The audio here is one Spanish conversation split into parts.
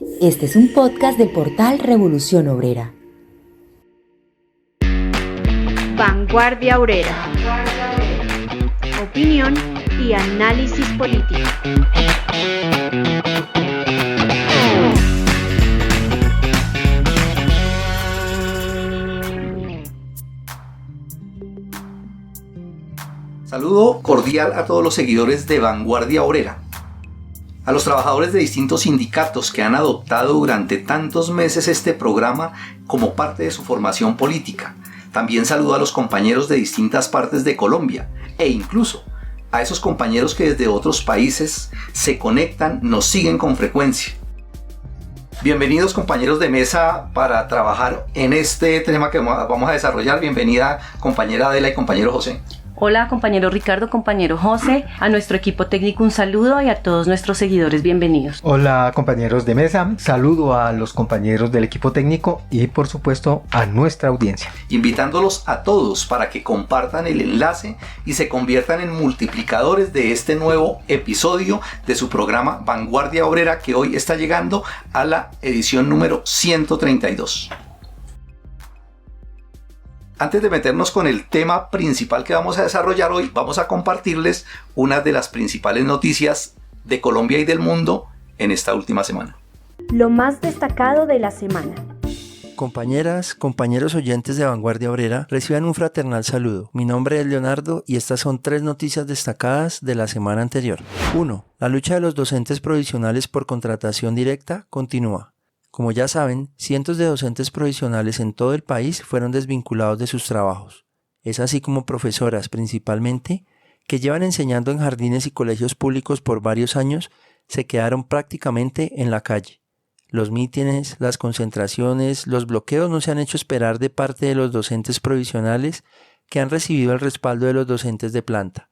Este es un podcast del portal Revolución Obrera. Vanguardia Obrera. Opinión y análisis político. Saludo cordial a todos los seguidores de Vanguardia Obrera, a los trabajadores de distintos sindicatos que han adoptado durante tantos meses este programa como parte de su formación política. También saludo a los compañeros de distintas partes de Colombia e incluso a esos compañeros que desde otros países se conectan, nos siguen con frecuencia. Bienvenidos compañeros de mesa para trabajar en este tema que vamos a desarrollar. Bienvenida compañera Adela y compañero José. Hola compañero Ricardo, compañero José, a nuestro equipo técnico un saludo y a todos nuestros seguidores bienvenidos. Hola compañeros de mesa, saludo a los compañeros del equipo técnico y por supuesto a nuestra audiencia. Invitándolos a todos para que compartan el enlace y se conviertan en multiplicadores de este nuevo episodio de su programa Vanguardia Obrera, que hoy está llegando a la edición número 132. Antes de meternos con el tema principal que vamos a desarrollar hoy, vamos a compartirles una de las principales noticias de Colombia y del mundo en esta última semana. Lo más destacado de la semana. Compañeras, compañeros oyentes de Vanguardia Obrera, reciban un fraternal saludo. Mi nombre es Leonardo y estas son 3 noticias destacadas de la semana anterior. 1. La lucha de los docentes provisionales por contratación directa continúa. Como ya saben, cientos de docentes provisionales en todo el país fueron desvinculados de sus trabajos. Es así como profesoras, principalmente, que llevan enseñando en jardines y colegios públicos por varios años, se quedaron prácticamente en la calle. Los mítines, las concentraciones, los bloqueos no se han hecho esperar de parte de los docentes provisionales que han recibido el respaldo de los docentes de planta.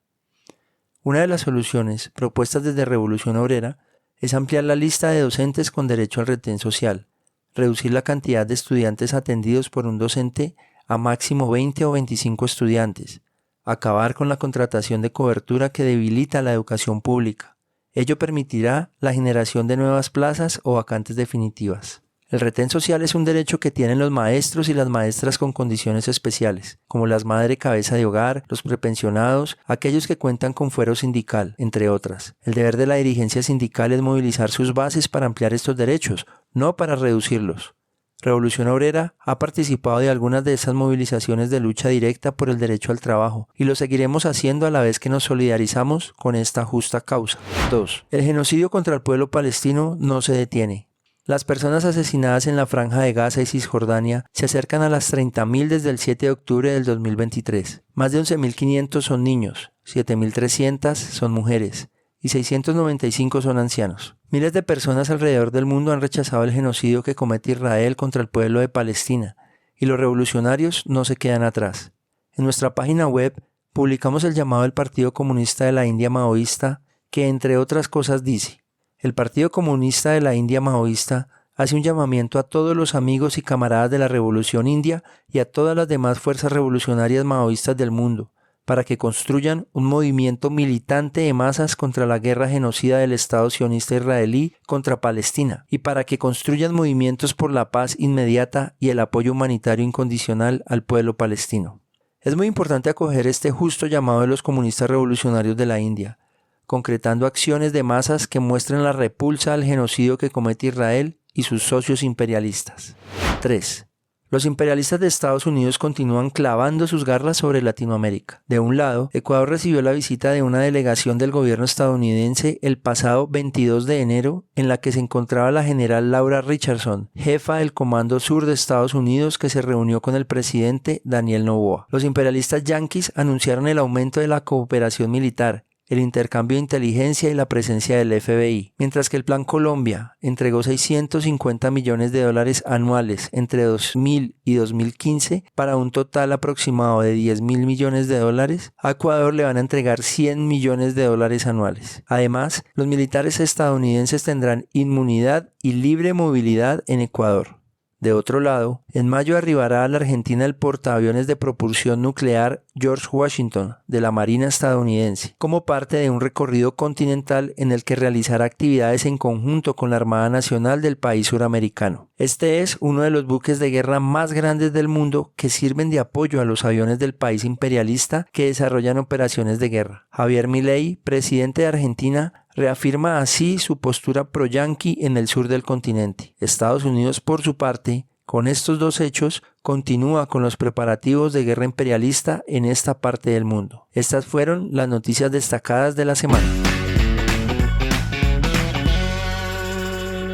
Una de las soluciones propuestas desde Revolución Obrera es ampliar la lista de docentes con derecho al retén social, reducir la cantidad de estudiantes atendidos por un docente a máximo 20 o 25 estudiantes, acabar con la contratación de cobertura que debilita la educación pública. Ello permitirá la generación de nuevas plazas o vacantes definitivas. El retén social es un derecho que tienen los maestros y las maestras con condiciones especiales, como las madres cabeza de hogar, los prepensionados, aquellos que cuentan con fuero sindical, entre otras. El deber de la dirigencia sindical es movilizar sus bases para ampliar estos derechos, no para reducirlos. Revolución Obrera ha participado de algunas de esas movilizaciones de lucha directa por el derecho al trabajo y lo seguiremos haciendo a la vez que nos solidarizamos con esta justa causa. 2. El genocidio contra el pueblo palestino no se detiene. Las personas asesinadas en la Franja de Gaza y Cisjordania se acercan a las 30.000 desde el 7 de octubre del 2023. Más de 11.500 son niños, 7.300 son mujeres y 695 son ancianos. Miles de personas alrededor del mundo han rechazado el genocidio que comete Israel contra el pueblo de Palestina y los revolucionarios no se quedan atrás. En nuestra página web publicamos el llamado del Partido Comunista de la India Maoísta que, entre otras cosas, dice: el Partido Comunista de la India Maoísta hace un llamamiento a todos los amigos y camaradas de la Revolución India y a todas las demás fuerzas revolucionarias maoístas del mundo para que construyan un movimiento militante de masas contra la guerra genocida del Estado sionista israelí contra Palestina y para que construyan movimientos por la paz inmediata y el apoyo humanitario incondicional al pueblo palestino. Es muy importante acoger este justo llamado de los comunistas revolucionarios de la India, concretando acciones de masas que muestren la repulsa al genocidio que comete Israel y sus socios imperialistas. 3. Los imperialistas de Estados Unidos continúan clavando sus garras sobre Latinoamérica. De un lado, Ecuador recibió la visita de una delegación del gobierno estadounidense el pasado 22 de enero, en la que se encontraba la general Laura Richardson, jefa del Comando Sur de Estados Unidos, que se reunió con el presidente Daniel Noboa. Los imperialistas yanquis anunciaron el aumento de la cooperación militar, el intercambio de inteligencia y la presencia del FBI, mientras que el Plan Colombia entregó $650 millones anuales entre 2000 y 2015 para un total aproximado de $10.000 millones, a Ecuador le van a entregar $100 millones anuales. Además, los militares estadounidenses tendrán inmunidad y libre movilidad en Ecuador. De otro lado, en mayo arribará a la Argentina el portaaviones de propulsión nuclear George Washington de la Marina estadounidense, como parte de un recorrido continental en el que realizará actividades en conjunto con la Armada Nacional del país suramericano. Este es uno de los buques de guerra más grandes del mundo que sirven de apoyo a los aviones del país imperialista que desarrollan operaciones de guerra. Javier Milei, presidente de Argentina, reafirma así su postura pro-yanqui en el sur del continente. Estados Unidos, por su parte, con estos dos hechos, continúa con los preparativos de guerra imperialista en esta parte del mundo. Estas fueron las noticias destacadas de la semana.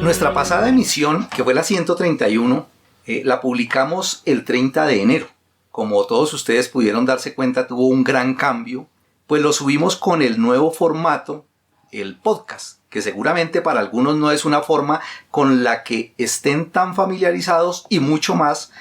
Nuestra pasada emisión, que fue la 131, la publicamos el 30 de enero. Como todos ustedes pudieron darse cuenta, tuvo un gran cambio, pues lo subimos con el nuevo formato, el podcast, que seguramente para algunos no es una forma con la que estén tan familiarizados y mucho más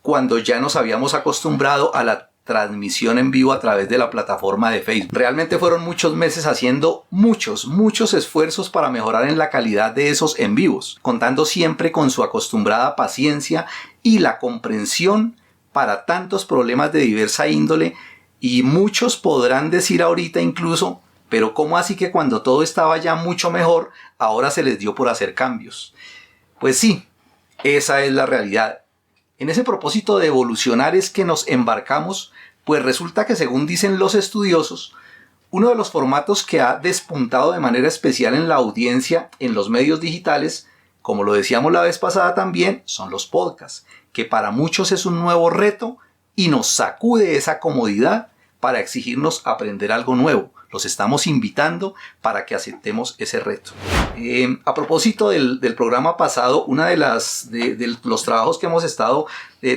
cuando ya nos habíamos acostumbrado a la transmisión en vivo a través de la plataforma de Facebook. Realmente fueron muchos meses haciendo muchos esfuerzos para mejorar en la calidad de esos en vivos, contando siempre con su acostumbrada paciencia y la comprensión para tantos problemas de diversa índole, y muchos podrán decir ahorita incluso, pero ¿cómo así que cuando todo estaba ya mucho mejor, ahora se les dio por hacer cambios? Pues sí, esa es la realidad. En ese propósito de evolucionar es que nos embarcamos, pues resulta que según dicen los estudiosos, uno de los formatos que ha despuntado de manera especial en la audiencia en los medios digitales, como lo decíamos la vez pasada también, son los podcasts, que para muchos es un nuevo reto y nos sacude esa comodidad para exigirnos aprender algo nuevo. Los estamos invitando para que aceptemos ese reto. A propósito del programa pasado, una de los trabajos que hemos estado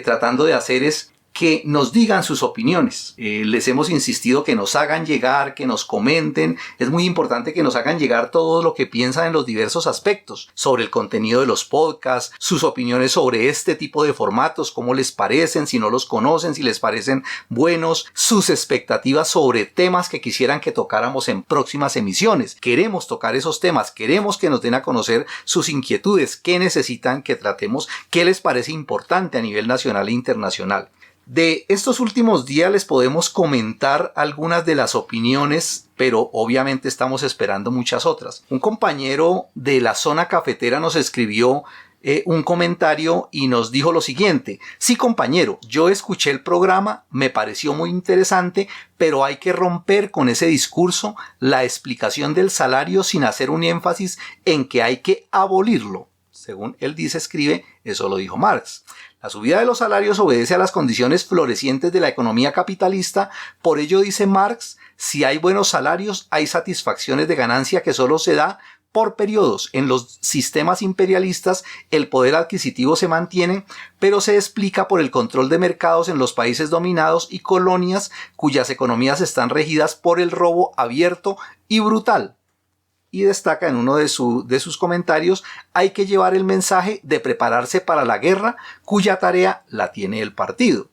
tratando de hacer es que nos digan sus opiniones. Les hemos insistido que nos hagan llegar, que nos comenten. Es muy importante que nos hagan llegar todo lo que piensan en los diversos aspectos sobre el contenido de los podcasts, sus opiniones sobre este tipo de formatos, cómo les parecen, si no los conocen, si les parecen buenos, sus expectativas sobre temas que quisieran que tocáramos en próximas emisiones. Queremos tocar esos temas, queremos que nos den a conocer sus inquietudes, qué necesitan que tratemos, qué les parece importante a nivel nacional e internacional. De estos últimos días les podemos comentar algunas de las opiniones, pero obviamente estamos esperando muchas otras. Un compañero de la zona cafetera nos escribió un comentario y nos dijo lo siguiente: sí, compañero, yo escuché el programa, me pareció muy interesante, pero hay que romper con ese discurso, la explicación del salario sin hacer un énfasis en que hay que abolirlo. Según él dice, escribe, eso lo dijo Marx. La subida de los salarios obedece a las condiciones florecientes de la economía capitalista. Por ello, dice Marx, si hay buenos salarios, hay satisfacciones de ganancia que solo se da por periodos. En los sistemas imperialistas, el poder adquisitivo se mantiene, pero se explica por el control de mercados en los países dominados y colonias cuyas economías están regidas por el robo abierto y brutal. Y destaca en uno de sus comentarios: hay que llevar el mensaje de prepararse para la guerra, cuya tarea la tiene el partido.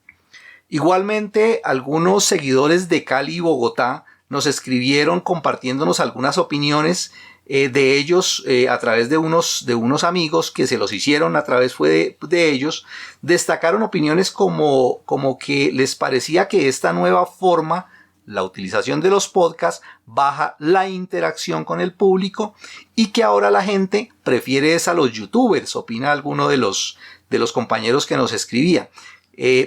Igualmente, algunos seguidores de Cali y Bogotá nos escribieron compartiéndonos algunas opiniones de ellos a través de unos amigos que se los hicieron a través de ellos. Destacaron opiniones como que les parecía que esta nueva forma, la utilización de los podcasts, baja la interacción con el público y que ahora la gente prefiere a los youtubers, opina alguno de los compañeros que nos escribía,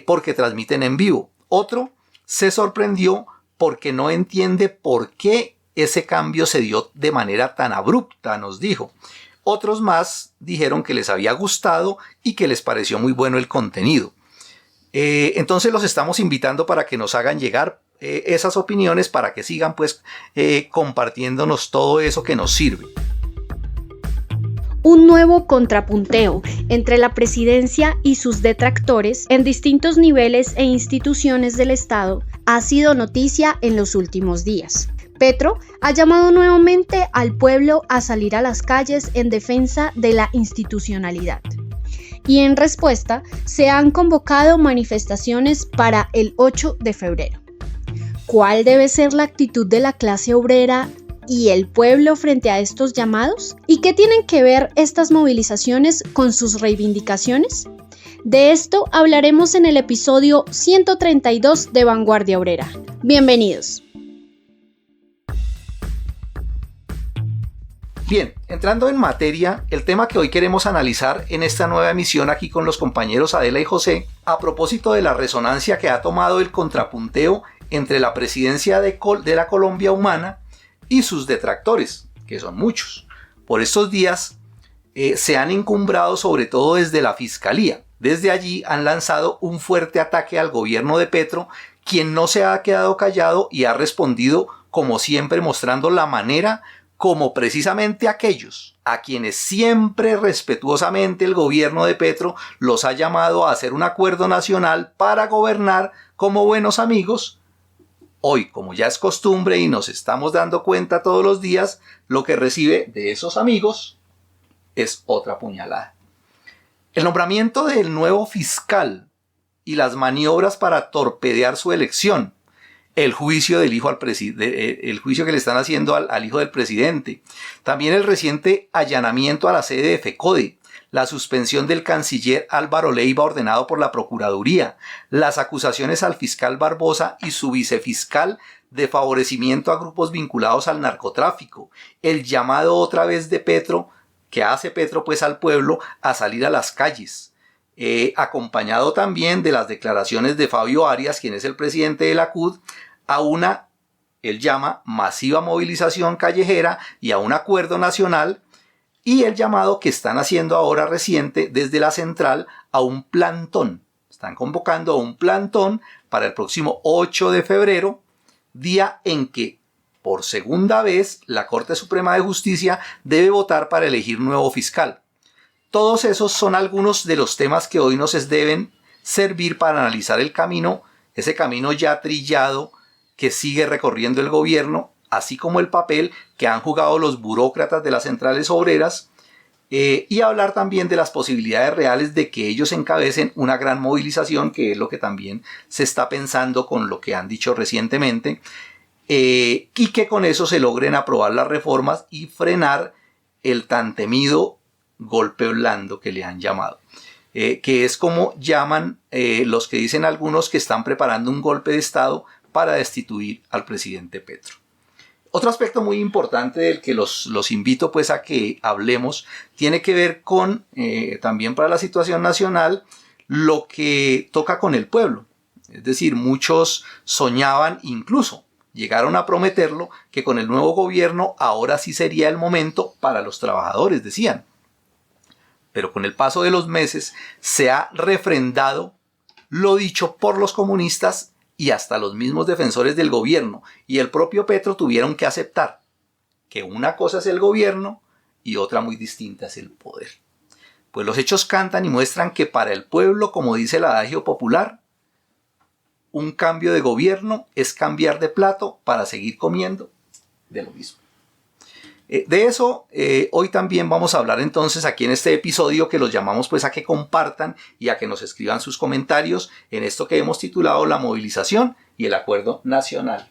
porque transmiten en vivo. Otro se sorprendió porque no entiende por qué ese cambio se dio de manera tan abrupta, nos dijo. Otros más dijeron que les había gustado y que les pareció muy bueno el contenido. Entonces los estamos invitando para que nos hagan llegar esas opiniones, para que sigan compartiéndonos todo eso que nos sirve. Un nuevo contrapunteo entre la presidencia y sus detractores en distintos niveles e instituciones del Estado ha sido noticia en los últimos días. Petro ha llamado nuevamente al pueblo a salir a las calles en defensa de la institucionalidad. Y en respuesta se han convocado manifestaciones para el 8 de febrero. ¿Cuál debe ser la actitud de la clase obrera y el pueblo frente a estos llamados? ¿Y qué tienen que ver estas movilizaciones con sus reivindicaciones? De esto hablaremos en el episodio 132 de Vanguardia Obrera. Bienvenidos. Bien, entrando en materia, el tema que hoy queremos analizar en esta nueva emisión aquí con los compañeros Adela y José, a propósito de la resonancia que ha tomado el contrapunteo entre la presidencia de la Colombia Humana y sus detractores, que son muchos. Por estos días se han encumbrado sobre todo desde la Fiscalía. Desde allí han lanzado un fuerte ataque al gobierno de Petro, quien no se ha quedado callado y ha respondido como siempre, mostrando la manera como precisamente aquellos a quienes siempre respetuosamente el gobierno de Petro los ha llamado a hacer un acuerdo nacional para gobernar como buenos amigos. Hoy, como ya es costumbre y nos estamos dando cuenta todos los días, lo que recibe de esos amigos es otra puñalada. El nombramiento del nuevo fiscal y las maniobras para torpedear su elección, el juicio del hijo el juicio que le están haciendo al hijo del presidente, también el reciente allanamiento a la sede de FECODE, la suspensión del canciller Álvaro Leiva ordenado por la Procuraduría, las acusaciones al fiscal Barbosa y su vicefiscal de favorecimiento a grupos vinculados al narcotráfico, el llamado otra vez de Petro, que hace Petro pues al pueblo a salir a las calles, acompañado también de las declaraciones de Fabio Arias, quien es el presidente de la CUT, a una, él llama, masiva movilización callejera y a un acuerdo nacional, y el llamado que están haciendo ahora reciente desde la central a un plantón. Están convocando a un plantón para el próximo 8 de febrero, día en que por segunda vez la Corte Suprema de Justicia debe votar para elegir nuevo fiscal. Todos esos son algunos de los temas que hoy nos deben servir para analizar el camino, ese camino ya trillado que sigue recorriendo el gobierno, así como el papel que han jugado los burócratas de las centrales obreras, y hablar también de las posibilidades reales de que ellos encabecen una gran movilización, que es lo que también se está pensando con lo que han dicho recientemente, y que con eso se logren aprobar las reformas y frenar el tan temido golpe blando que le han llamado, que es como llaman los que dicen algunos que están preparando un golpe de Estado para destituir al presidente Petro. Otro aspecto muy importante del que los invito pues a que hablemos tiene que ver con, también para la situación nacional, lo que toca con el pueblo. Es decir, muchos soñaban, incluso llegaron a prometerlo, que con el nuevo gobierno ahora sí sería el momento para los trabajadores, decían. Pero con el paso de los meses se ha refrendado lo dicho por los comunistas y hasta los mismos defensores del gobierno y el propio Petro tuvieron que aceptar que una cosa es el gobierno y otra muy distinta es el poder. Pues los hechos cantan y muestran que para el pueblo, como dice el adagio popular, un cambio de gobierno es cambiar de plato para seguir comiendo de lo mismo. De eso hoy también vamos a hablar entonces aquí en este episodio, que los llamamos pues a que compartan y a que nos escriban sus comentarios en esto que hemos titulado La movilización y el acuerdo nacional.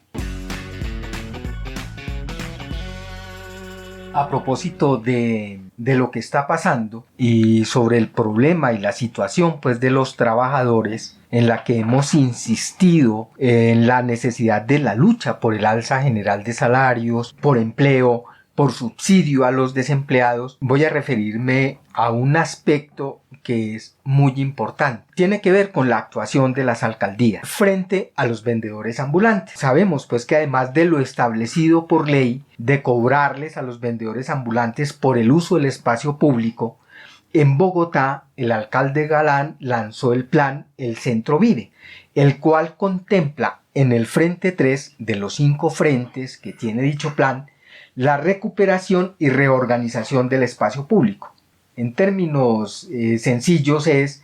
A propósito de lo que está pasando y sobre el problema y la situación pues de los trabajadores, en la que hemos insistido en la necesidad de la lucha por el alza general de salarios, por empleo, por subsidio a los desempleados, voy a referirme a un aspecto que es muy importante. Tiene que ver con la actuación de las alcaldías frente a los vendedores ambulantes. Sabemos pues que además de lo establecido por ley de cobrarles a los vendedores ambulantes por el uso del espacio público, en Bogotá el alcalde Galán lanzó el plan El Centro Vive, el cual contempla en el frente 3 de los 5 frentes que tiene dicho plan la recuperación y reorganización del espacio público. En términos sencillos es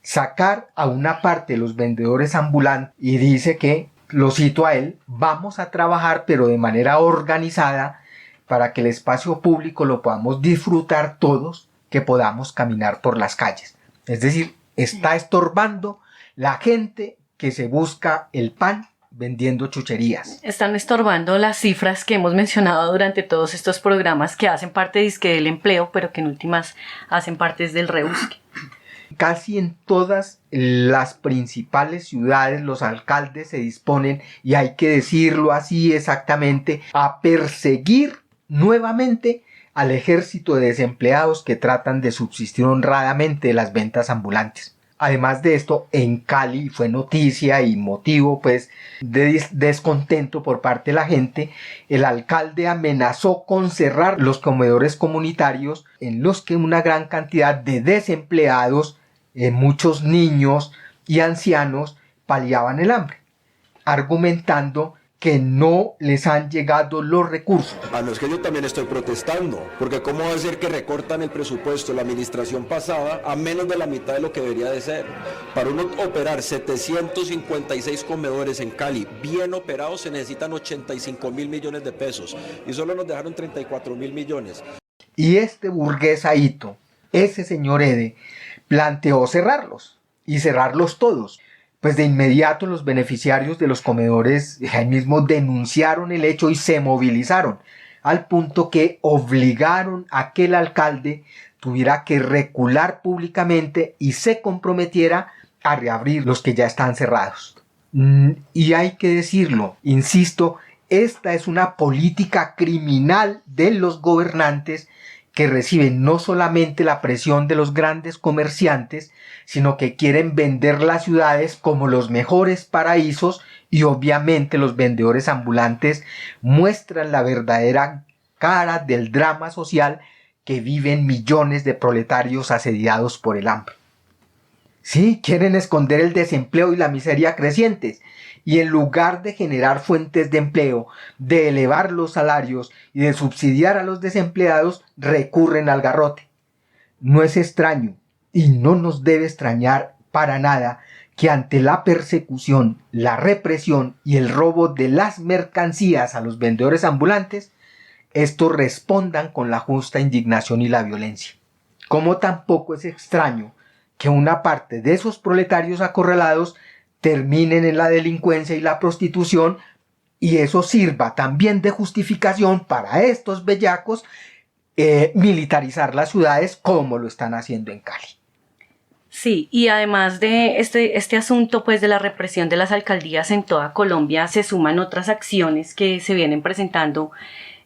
sacar a una parte de los vendedores ambulantes, y dice que, lo cito a él, vamos a trabajar pero de manera organizada para que el espacio público lo podamos disfrutar todos, que podamos caminar por las calles. Es decir, está estorbando la gente que se busca el pan vendiendo chucherías. Están estorbando las cifras que hemos mencionado durante todos estos programas que hacen parte dizque del empleo, pero que en últimas hacen parte del rebusque. Casi en todas las principales ciudades los alcaldes se disponen, y hay que decirlo así exactamente, a perseguir nuevamente al ejército de desempleados que tratan de subsistir honradamente de las ventas ambulantes. Además de esto, en Cali fue noticia y motivo pues de descontento por parte de la gente. El alcalde amenazó con cerrar los comedores comunitarios en los que una gran cantidad de desempleados, muchos niños y ancianos paliaban el hambre, argumentando que no les han llegado los recursos. No es que yo también estoy protestando, porque cómo va a ser que recortan el presupuesto de la administración pasada a menos de la mitad de lo que debería de ser. Para uno operar 756 comedores en Cali, bien operados, se necesitan 85.000 millones de pesos, y solo nos dejaron 34.000 millones. Y este burgués Aito, ese señor Ede, planteó cerrarlos, y cerrarlos todos. Pues de inmediato los beneficiarios de los comedores ahí mismo denunciaron el hecho y se movilizaron, al punto que obligaron a que el alcalde tuviera que recular públicamente y se comprometiera a reabrir los que ya están cerrados. Y hay que decirlo, insisto, esta es una política criminal de los gobernantes que reciben no solamente la presión de los grandes comerciantes, sino que quieren vender las ciudades como los mejores paraísos, y obviamente los vendedores ambulantes muestran la verdadera cara del drama social que viven millones de proletarios asediados por el hambre. Sí, quieren esconder el desempleo y la miseria crecientes, y en lugar de generar fuentes de empleo, de elevar los salarios y de subsidiar a los desempleados, recurren al garrote. No es extraño, y no nos debe extrañar para nada, que ante la persecución, la represión y el robo de las mercancías a los vendedores ambulantes, estos respondan con la justa indignación y la violencia. Como tampoco es extraño que una parte de esos proletarios acorralados terminen en la delincuencia y la prostitución, y eso sirva también de justificación para estos bellacos militarizar las ciudades como lo están haciendo en Cali. Sí, y además de este asunto pues de la represión de las alcaldías en toda Colombia, se suman otras acciones que se vienen presentando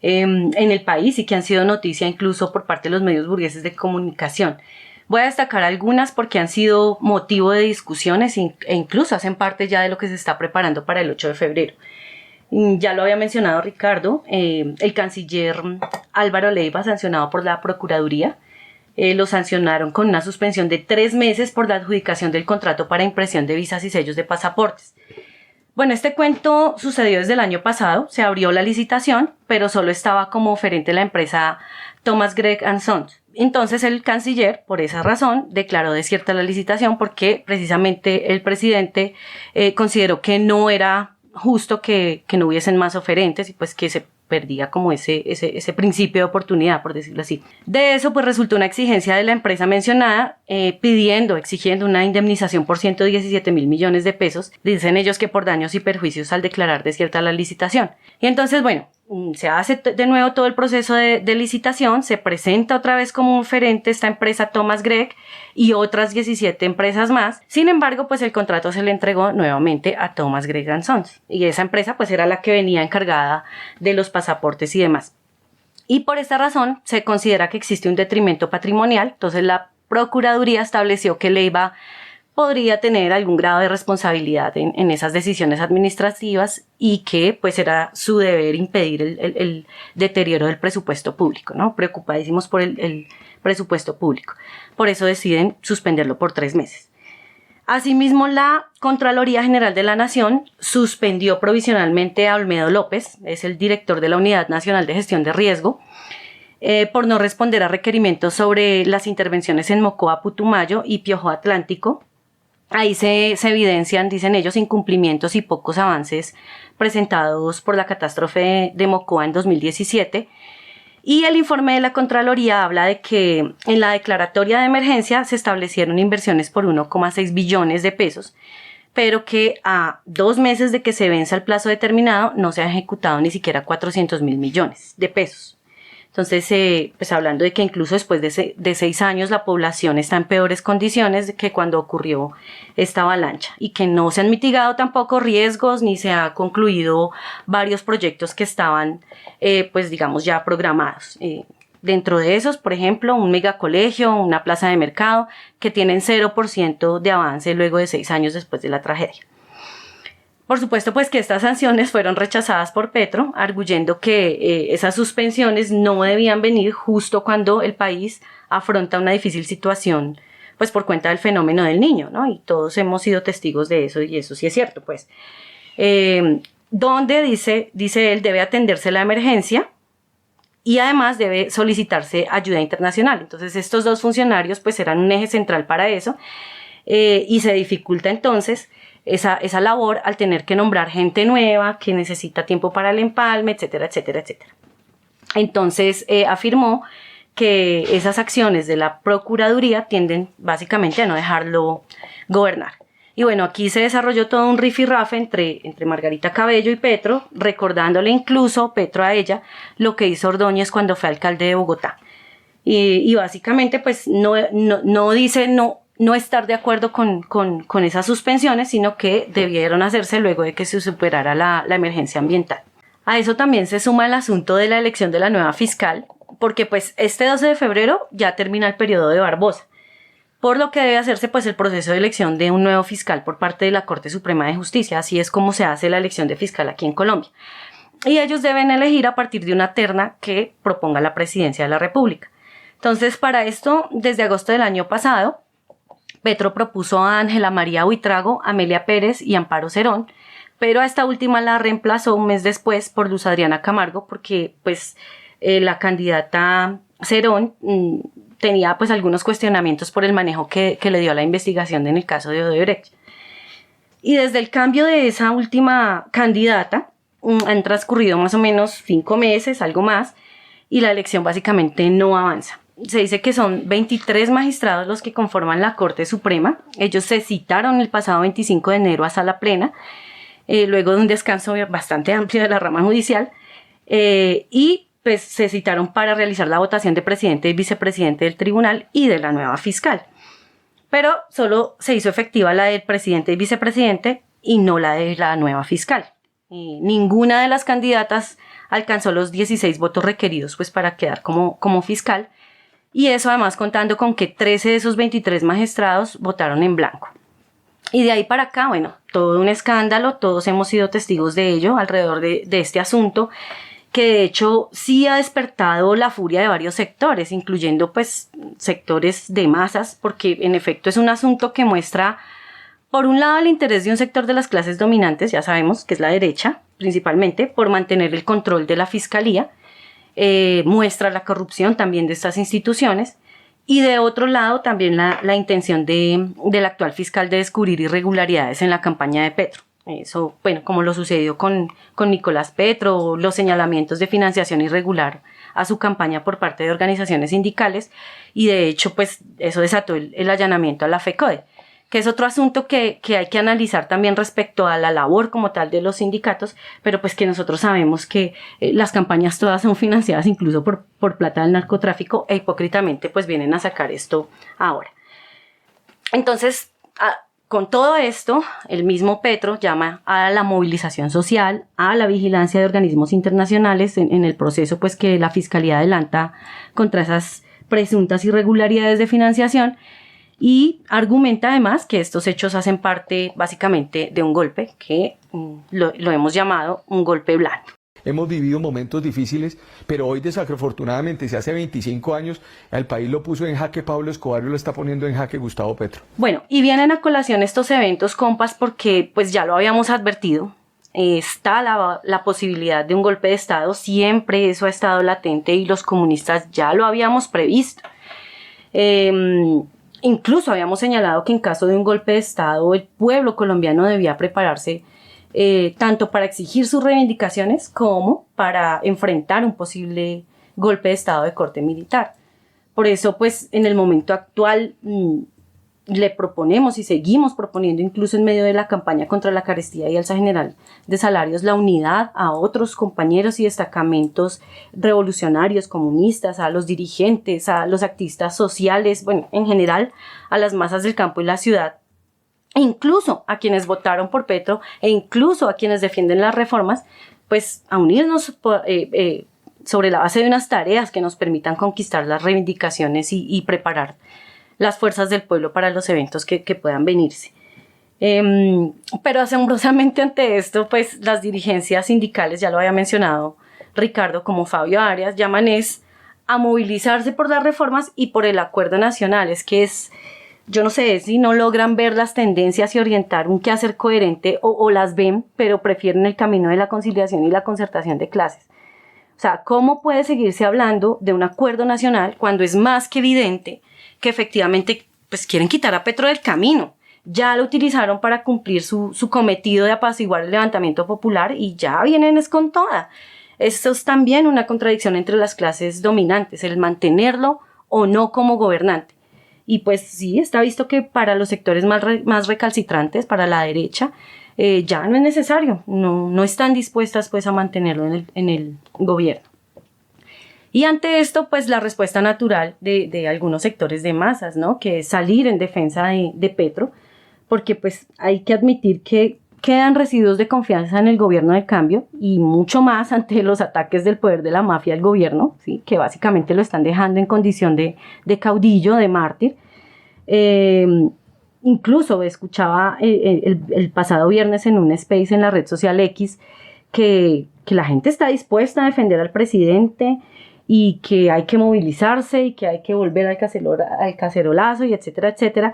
en el país y que han sido noticia incluso por parte de los medios burgueses de comunicación. Voy a destacar algunas porque han sido motivo de discusiones e incluso hacen parte ya de lo que se está preparando para el 8 de febrero. Ya lo había mencionado Ricardo, el canciller Álvaro Leiva, sancionado por la Procuraduría, lo sancionaron con una suspensión de 3 meses por la adjudicación del contrato para impresión de visas y sellos de pasaportes. Bueno, este cuento sucedió desde el año pasado, se abrió la licitación, pero solo estaba como oferente la empresa Thomas Gregg & Sons. Entonces el canciller, por esa razón, declaró desierta la licitación porque precisamente el presidente consideró que no era justo que no hubiesen más oferentes y pues que se perdía como ese principio de oportunidad, por decirlo así. De eso pues resultó una exigencia de la empresa mencionada exigiendo una indemnización por 117.000 millones de pesos. Dicen ellos que por daños y perjuicios al declarar desierta la licitación. Y entonces, bueno, se hace de nuevo todo el proceso de licitación, se presenta otra vez como oferente esta empresa Thomas Gregg y otras 17 empresas más. Sin embargo, pues el contrato se le entregó nuevamente a Thomas Gregg & Sons y esa empresa pues era la que venía encargada de los pasaportes y demás. Y por esta razón se considera que existe un detrimento patrimonial. Entonces la Procuraduría estableció que Leiva podría tener algún grado de responsabilidad en esas decisiones administrativas y que pues era su deber impedir el deterioro del presupuesto público, ¿no? Preocupadísimos por el presupuesto público. Por eso deciden suspenderlo por 3 meses. Asimismo, la Contraloría General de la Nación suspendió provisionalmente a Olmedo López, es el director de la Unidad Nacional de Gestión de Riesgo, por no responder a requerimientos sobre las intervenciones en Mocoa, Putumayo y Piojó Atlántico. Ahí se evidencian, dicen ellos, incumplimientos y pocos avances presentados por la catástrofe de Mocoa en 2017. Y el informe de la Contraloría habla de que en la declaratoria de emergencia se establecieron inversiones por 1,6 billones de pesos, pero que a 2 meses de que se venza el plazo determinado no se han ejecutado ni siquiera 400.000 millones de pesos. Entonces, pues hablando de que incluso después de 6 años la población está en peores condiciones que cuando ocurrió esta avalancha y que no se han mitigado tampoco riesgos ni se han concluido varios proyectos que estaban, pues digamos, ya programados. Dentro de esos, por ejemplo, un megacolegio, una plaza de mercado, que tienen 0% de avance luego de 6 años después de la tragedia. Por supuesto, pues que estas sanciones fueron rechazadas por Petro, arguyendo que esas suspensiones no debían venir justo cuando el país afronta una difícil situación, pues por cuenta del fenómeno del Niño, ¿no? Y todos hemos sido testigos de eso, y eso sí es cierto, pues. Donde dice él, debe atenderse la emergencia, y además debe solicitarse ayuda internacional. Entonces estos 2 funcionarios pues eran un eje central para eso, y se dificulta entonces esa labor al tener que nombrar gente nueva que necesita tiempo para el empalme, etcétera, etcétera, etcétera. Entonces afirmó que esas acciones de la Procuraduría tienden básicamente a no dejarlo gobernar. Y bueno, aquí se desarrolló todo un rifirrafe entre Margarita Cabello y Petro, recordándole incluso Petro a ella lo que hizo Ordóñez cuando fue alcalde de Bogotá. Y básicamente pues no dice no estar de acuerdo con esas suspensiones, sino que debieron hacerse luego de que se superara la emergencia ambiental. A eso también se suma el asunto de la elección de la nueva fiscal, porque pues este 12 de febrero ya termina el periodo de Barbosa, por lo que debe hacerse pues el proceso de elección de un nuevo fiscal por parte de la Corte Suprema de Justicia. Así es como se hace la elección de fiscal aquí en Colombia. Y ellos deben elegir a partir de una terna que proponga la presidencia de la República. Entonces, para esto, desde agosto del año pasado, Petro propuso a Ángela María Buitrago, Amelia Pérez y Amparo Cerón, pero a esta última la reemplazó un mes después por Luz Adriana Camargo, porque pues la candidata Cerón tenía pues algunos cuestionamientos por el manejo que le dio a la investigación en el caso de Odebrecht. Y desde el cambio de esa última candidata han transcurrido más o menos 5 meses, algo más, y la elección básicamente no avanza. Se dice que son 23 magistrados los que conforman la Corte Suprema. Ellos se citaron el pasado 25 de enero a sala plena, luego de un descanso bastante amplio de la rama judicial, y pues se citaron para realizar la votación de presidente y vicepresidente del tribunal y de la nueva fiscal. Pero solo se hizo efectiva la del presidente y vicepresidente y no la de la nueva fiscal. Ninguna de las candidatas alcanzó los 16 votos requeridos pues para quedar como fiscal, y eso además contando con que 13 de esos 23 magistrados votaron en blanco. Y de ahí para acá, bueno, todo un escándalo, todos hemos sido testigos de ello alrededor de este asunto, que de hecho sí ha despertado la furia de varios sectores, incluyendo pues sectores de masas, porque en efecto es un asunto que muestra, por un lado, el interés de un sector de las clases dominantes, ya sabemos que es la derecha, principalmente, por mantener el control de la fiscalía, muestra la corrupción también de estas instituciones, y de otro lado también la intención del actual fiscal de descubrir irregularidades en la campaña de Petro. Eso, bueno, como lo sucedió con Nicolás Petro, los señalamientos de financiación irregular a su campaña por parte de organizaciones sindicales, y de hecho, pues eso desató el allanamiento a la FECODE, que es otro asunto que hay que analizar también respecto a la labor como tal de los sindicatos, pero pues que nosotros sabemos que las campañas todas son financiadas incluso por plata del narcotráfico, e hipócritamente pues vienen a sacar esto ahora. Entonces, con todo esto, el mismo Petro llama a la movilización social, a la vigilancia de organismos internacionales en el proceso pues que la Fiscalía adelanta contra esas presuntas irregularidades de financiación, y argumenta además que estos hechos hacen parte básicamente de un golpe que lo hemos llamado un golpe blando. Hemos vivido momentos difíciles, pero hoy desafortunadamente, si hace 25 años el país lo puso en jaque Pablo Escobar y lo está poniendo en jaque Gustavo Petro. Bueno, y vienen a colación estos eventos, compas, porque pues ya lo habíamos advertido. Está la posibilidad de un golpe de Estado, siempre eso ha estado latente y los comunistas ya lo habíamos previsto. Incluso habíamos señalado que en caso de un golpe de Estado el pueblo colombiano debía prepararse tanto para exigir sus reivindicaciones como para enfrentar un posible golpe de Estado de corte militar. Por eso, pues, en el momento actual le proponemos y seguimos proponiendo, incluso en medio de la campaña contra la carestía y alza general de salarios, la unidad a otros compañeros y destacamentos revolucionarios, comunistas, a los dirigentes, a los activistas sociales, bueno, en general a las masas del campo y la ciudad, e incluso a quienes votaron por Petro, e incluso a quienes defienden las reformas, pues a unirnos sobre la base de unas tareas que nos permitan conquistar las reivindicaciones y preparar las fuerzas del pueblo para los eventos que puedan venirse. Pero asombrosamente ante esto, pues las dirigencias sindicales, ya lo había mencionado Ricardo, como Fabio Arias, llaman a movilizarse por las reformas y por el acuerdo nacional. Es que yo no sé si no logran ver las tendencias y orientar un quehacer coherente o las ven, pero prefieren el camino de la conciliación y la concertación de clases. O sea, ¿cómo puede seguirse hablando de un acuerdo nacional cuando es más que evidente que efectivamente pues, quieren quitar a Petro del camino? Ya lo utilizaron para cumplir su cometido de apaciguar el levantamiento popular y ya vienen con toda. Esto es también una contradicción entre las clases dominantes, el mantenerlo o no como gobernante. Y pues sí, está visto que para los sectores más recalcitrantes, para la derecha, ya no es necesario, no están dispuestas pues a mantenerlo en el gobierno. Y ante esto, pues la respuesta natural de algunos sectores de masas, ¿no? Que es salir en defensa de Petro, porque pues hay que admitir que quedan residuos de confianza en el gobierno de cambio y mucho más ante los ataques del poder de la mafia al gobierno, ¿sí? Que básicamente lo están dejando en condición de caudillo, de mártir. Incluso escuchaba el pasado viernes en un space en la red social X que la gente está dispuesta a defender al presidente y que hay que movilizarse y que hay que volver al cacerolazo y etcétera, etcétera.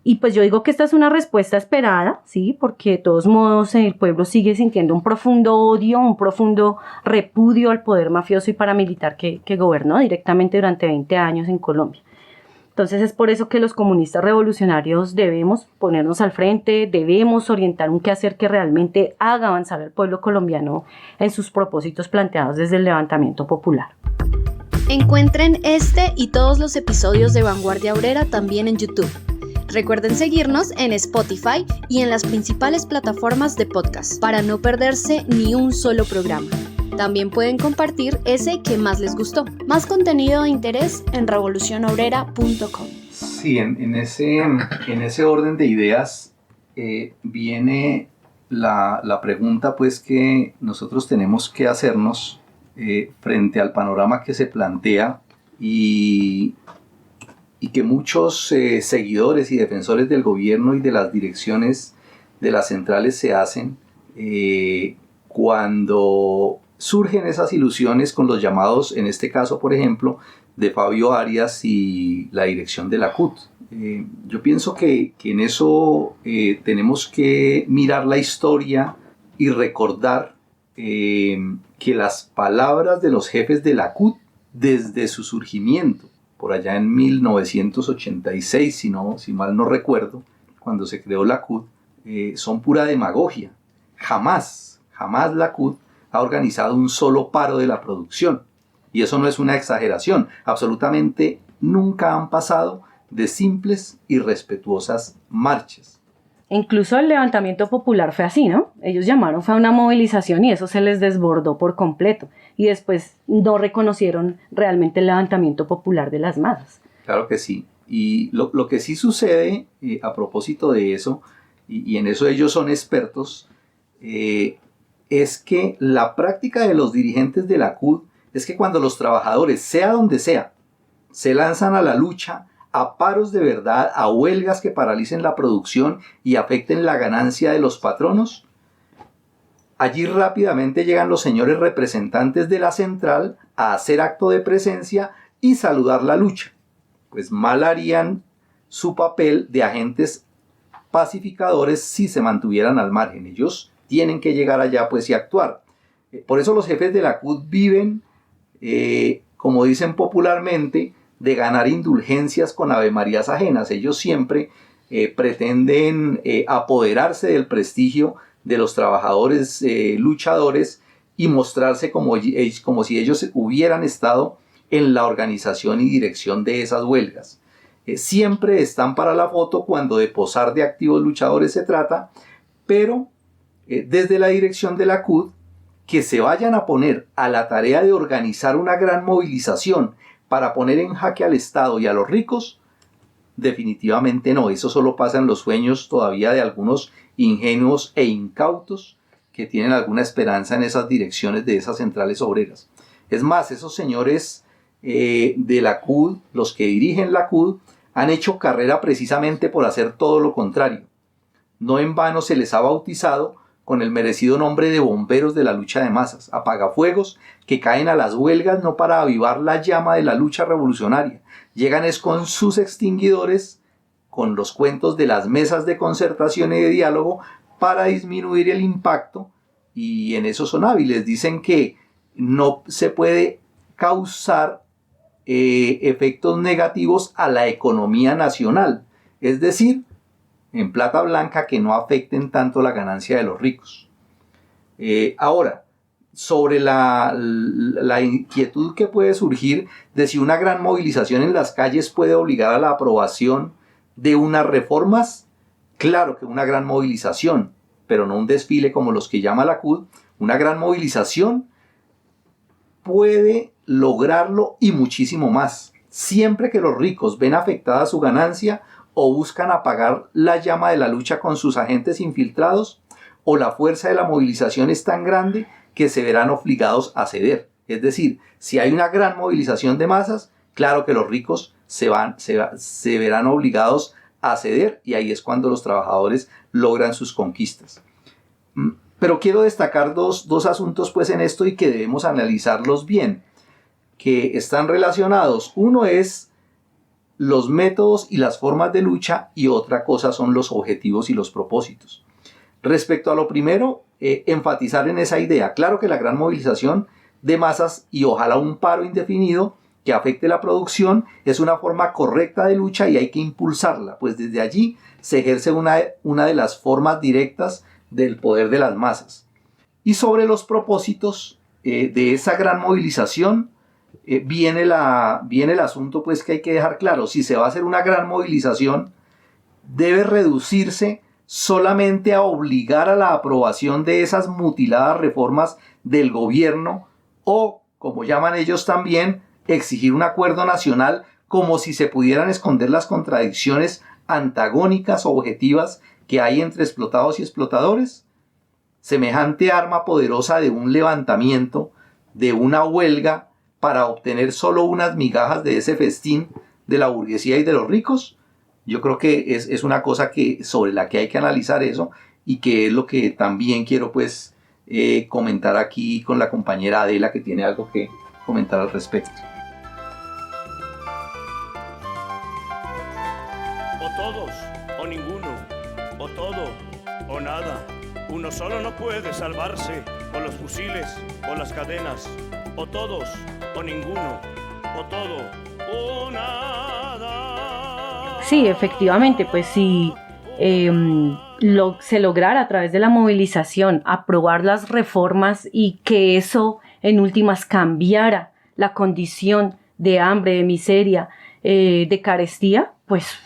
Y pues yo digo que esta es una respuesta esperada, ¿sí? Porque de todos modos el pueblo sigue sintiendo un profundo odio, un profundo repudio al poder mafioso y paramilitar que gobernó directamente durante 20 años en Colombia. Entonces es por eso que los comunistas revolucionarios debemos ponernos al frente, debemos orientar un quehacer que realmente haga avanzar al pueblo colombiano en sus propósitos planteados desde el levantamiento popular. Encuentren este y todos los episodios de Vanguardia Obrera también en YouTube. Recuerden seguirnos en Spotify y en las principales plataformas de podcast para no perderse ni un solo programa. También pueden compartir ese que más les gustó. Más contenido de interés en revolucionobrera.com. Sí, en ese orden de ideas viene la pregunta pues que nosotros tenemos que hacernos frente al panorama que se plantea y que muchos seguidores y defensores del gobierno y de las direcciones de las centrales se hacen cuando surgen esas ilusiones con los llamados, en este caso por ejemplo, de Fabio Arias y la dirección de la CUT. Yo pienso que en eso tenemos que mirar la historia y recordar que las palabras de los jefes de la CUT desde su surgimiento, por allá en 1986, si mal no recuerdo, cuando se creó la CUT, son pura demagogia. Jamás la CUT ha organizado un solo paro de la producción. Y eso no es una exageración. Absolutamente nunca han pasado de simples y respetuosas marchas. Incluso el levantamiento popular fue así, ¿no? Ellos fue a una movilización y eso se les desbordó por completo. Y después no reconocieron realmente el levantamiento popular de las masas. Claro que sí. Y lo que sí sucede a propósito de eso, y en eso ellos son expertos, es que la práctica de los dirigentes de la CUT es que cuando los trabajadores, sea donde sea, se lanzan a la lucha, a paros de verdad, a huelgas que paralicen la producción y afecten la ganancia de los patronos, allí rápidamente llegan los señores representantes de la central a hacer acto de presencia y saludar la lucha. Pues mal harían su papel de agentes pacificadores si se mantuvieran al margen. Ellos tienen que llegar allá pues y actuar. Por eso los jefes de la CUT viven, como dicen popularmente, de ganar indulgencias con avemarías ajenas. Ellos siempre pretenden apoderarse del prestigio de los trabajadores luchadores y mostrarse como si ellos hubieran estado en la organización y dirección de esas huelgas. siempre están para la foto cuando de posar de activos luchadores se trata, pero desde la dirección de la CUT, que se vayan a poner a la tarea de organizar una gran movilización para poner en jaque al Estado y a los ricos, definitivamente no. Eso solo pasa en los sueños todavía de algunos ingenuos e incautos que tienen alguna esperanza en esas direcciones de esas centrales obreras. Es más, esos señores de la CUT, los que dirigen la CUT, han hecho carrera precisamente por hacer todo lo contrario. No en vano se les ha bautizado con el merecido nombre de bomberos de la lucha de masas, apagafuegos que caen a las huelgas no para avivar la llama de la lucha revolucionaria, llegan es con sus extinguidores, con los cuentos de las mesas de concertación y de diálogo para disminuir el impacto, y en eso son hábiles. Dicen que no se puede causar efectos negativos a la economía nacional, es decir, en plata blanca, que no afecten tanto la ganancia de los ricos. Ahora, sobre la inquietud que puede surgir de si una gran movilización en las calles puede obligar a la aprobación de unas reformas, claro que una gran movilización, pero no un desfile como los que llama la CUT, una gran movilización puede lograrlo y muchísimo más, siempre que los ricos ven afectada su ganancia o buscan apagar la llama de la lucha con sus agentes infiltrados, o la fuerza de la movilización es tan grande que se verán obligados a ceder. Es decir, si hay una gran movilización de masas, claro que los ricos se verán obligados a ceder, y ahí es cuando los trabajadores logran sus conquistas. Pero quiero destacar dos asuntos pues en esto, y que debemos analizarlos bien, que están relacionados. Uno es los métodos y las formas de lucha, y otra cosa son los objetivos y los propósitos. Respecto a lo primero, enfatizar en esa idea. Claro que la gran movilización de masas y ojalá un paro indefinido que afecte la producción es una forma correcta de lucha y hay que impulsarla, pues desde allí se ejerce una de las formas directas del poder de las masas. Y sobre los propósitos de esa gran movilización, viene el asunto pues que hay que dejar claro. Si se va a hacer una gran movilización, debe reducirse solamente a obligar a la aprobación de esas mutiladas reformas del gobierno, o, como llaman ellos también, exigir un acuerdo nacional, como si se pudieran esconder las contradicciones antagónicas o objetivas que hay entre explotados y explotadores. Semejante arma poderosa de un levantamiento, de una huelga, para obtener solo unas migajas de ese festín de la burguesía y de los ricos, yo creo que es una cosa sobre la que hay que analizar eso, y que es lo que también quiero pues comentar aquí con la compañera Adela, que tiene algo que comentar al respecto. O todos, o ninguno, o todo, o nada. Uno solo no puede salvarse, o los fusiles, o las cadenas, o todos, o ninguno, o todo, o nada. Sí, efectivamente, pues si se lograra a través de la movilización aprobar las reformas y que eso en últimas cambiara la condición de hambre, de miseria, de carestía, pues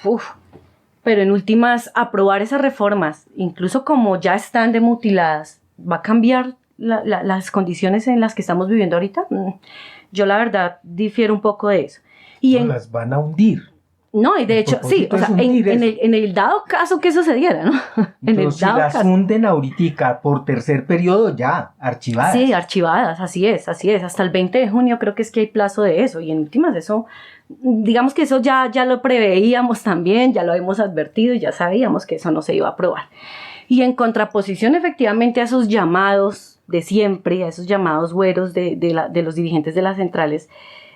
pero en últimas aprobar esas reformas, incluso como ya están demutiladas, ¿va a cambiar las condiciones en las que estamos viviendo ahorita? Yo la verdad difiero un poco de eso. Las van a hundir. No, y de hecho, sí, o sea, en el dado caso que eso se diera, ¿no? Si las hunden ahorita por tercer periodo, ya, archivadas. Sí, archivadas, así es, hasta el 20 de junio creo que es que hay plazo de eso, y en últimas eso, digamos que eso ya lo preveíamos también, ya lo hemos advertido y ya sabíamos que eso no se iba a aprobar. Y en contraposición efectivamente a esos llamados de siempre, a esos llamados güeros de los dirigentes de las centrales,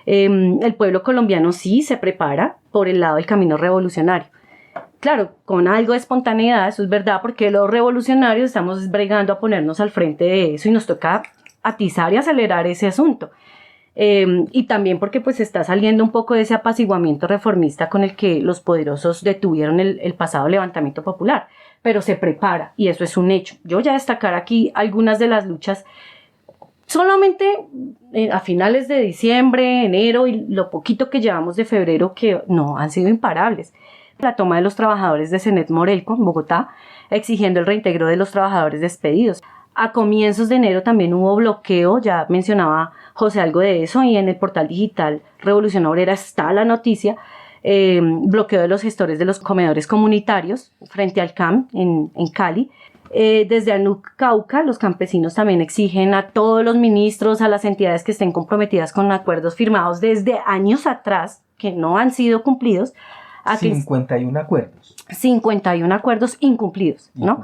el pueblo colombiano sí se prepara por el lado del camino revolucionario. Claro, con algo de espontaneidad, eso es verdad, porque los revolucionarios estamos bregando a ponernos al frente de eso y nos toca atizar y acelerar ese asunto. Y también porque pues está saliendo un poco de ese apaciguamiento reformista con el que los poderosos detuvieron el pasado levantamiento popular, pero se prepara y eso es un hecho. Yo voy a destacar aquí algunas de las luchas Solamente a finales de diciembre, enero y lo poquito que llevamos de febrero, que no han sido imparables. La toma de los trabajadores de Cenet Morelco en Bogotá, exigiendo el reintegro de los trabajadores despedidos. A comienzos de enero también hubo bloqueo, ya mencionaba José algo de eso, y en el portal digital Revolución Obrera está la noticia, bloqueo de los gestores de los comedores comunitarios frente al CAM en Cali. Desde ANUC Cauca, los campesinos también exigen a todos los ministros, a las entidades que estén comprometidas con acuerdos firmados desde años atrás, que no han sido cumplidos. 51 acuerdos. 51 acuerdos incumplidos, ¿no?